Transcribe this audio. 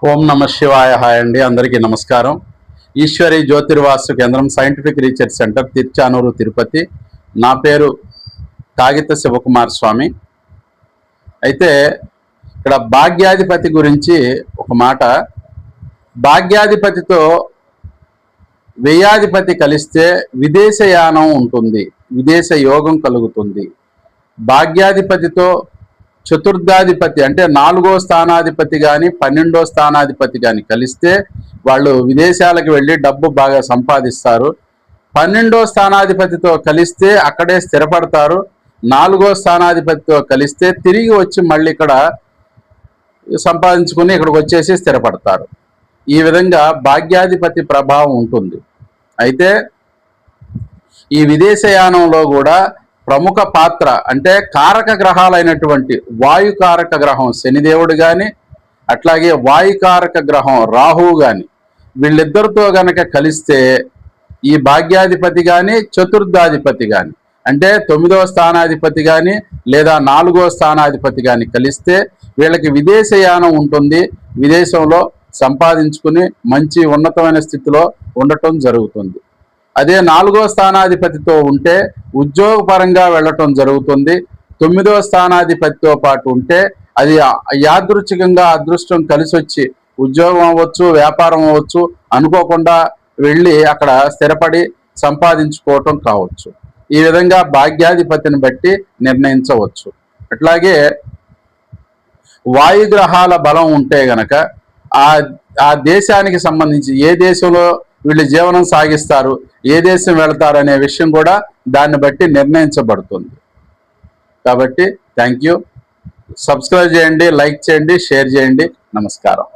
ఓం నమ శివాయ. హాయ్ అండి, అందరికీ నమస్కారం. ఈశ్వరి జ్యోతిర్వాస్తు కేంద్రం scientific research centre, Tiruchanur, Tirupati. నా పేరు కాగిత శివకుమార్ స్వామి. అయితే ఇక్కడ భాగ్యాధిపతి గురించి ఒక మాట. భాగ్యాధిపతితో వ్యయాధిపతి కలిస్తే విదేశయానం ఉంటుంది, విదేశ యోగం కలుగుతుంది. భాగ్యాధిపతితో చతుర్థాధిపతి అంటే 4వ స్థానాధిపతి కానీ 12వ స్థానాధిపతి కానీ కలిస్తే వాళ్ళు విదేశాలకు వెళ్ళి డబ్బు బాగా సంపాదిస్తారు. 12వ స్థానాధిపతితో కలిస్తే అక్కడే స్థిరపడతారు. 4వ స్థానాధిపతితో కలిస్తే తిరిగి వచ్చి మళ్ళీ ఇక్కడ సంపాదించుకుని ఇక్కడికి వచ్చేసి స్థిరపడతారు. ఈ విధంగా భాగ్యాధిపతి ప్రభావం ఉంటుంది. అయితే ఈ విదేశయానంలో కూడా ప్రముఖ పాత్ర అంటే కారక గ్రహాలైనటువంటి వాయుకారక గ్రహం శనిదేవుడు కానీ, అట్లాగే వాయుకారక గ్రహం రాహువు కానీ, వీళ్ళిద్దరితో గనక కలిస్తే ఈ భాగ్యాధిపతి కానీ చతుర్థాధిపతి కానీ అంటే 9వ స్థానాధిపతి కానీ లేదా 4వ స్థానాధిపతి కానీ కలిస్తే వీళ్ళకి విదేశయానం ఉంటుంది. విదేశంలో సంపాదించుకుని మంచి ఉన్నతమైన స్థితిలో ఉండటం జరుగుతుంది. అదే 4వ స్థానాధిపతితో ఉంటే ఉద్యోగపరంగా వెళ్ళటం జరుగుతుంది. 9వ స్థానాధిపతితో పాటు ఉంటే అది యాదృచ్ఛికంగా అదృష్టం కలిసి వచ్చి ఉద్యోగం అవ్వచ్చు, వ్యాపారం అవ్వచ్చు, అనుకోకుండా వెళ్ళి అక్కడ స్థిరపడి సంపాదించుకోవటం కావచ్చు. ఈ విధంగా భాగ్యాధిపతిని బట్టి నిర్ణయించవచ్చు. అట్లాగే వాయుగ్రహాల బలం ఉంటే గనక ఆ దేశానికి సంబంధించి ఏ దేశంలో వీళ్ళు జీవనం సాగిస్తారు, ఏ దేశం వెళతారు అనే విషయం కూడా దాన్ని బట్టి నిర్ణయించబడుతుంది. కాబట్టి థ్యాంక్ యూ. సబ్స్క్రైబ్ చేయండి, లైక్ చేయండి, షేర్ చేయండి. నమస్కారం.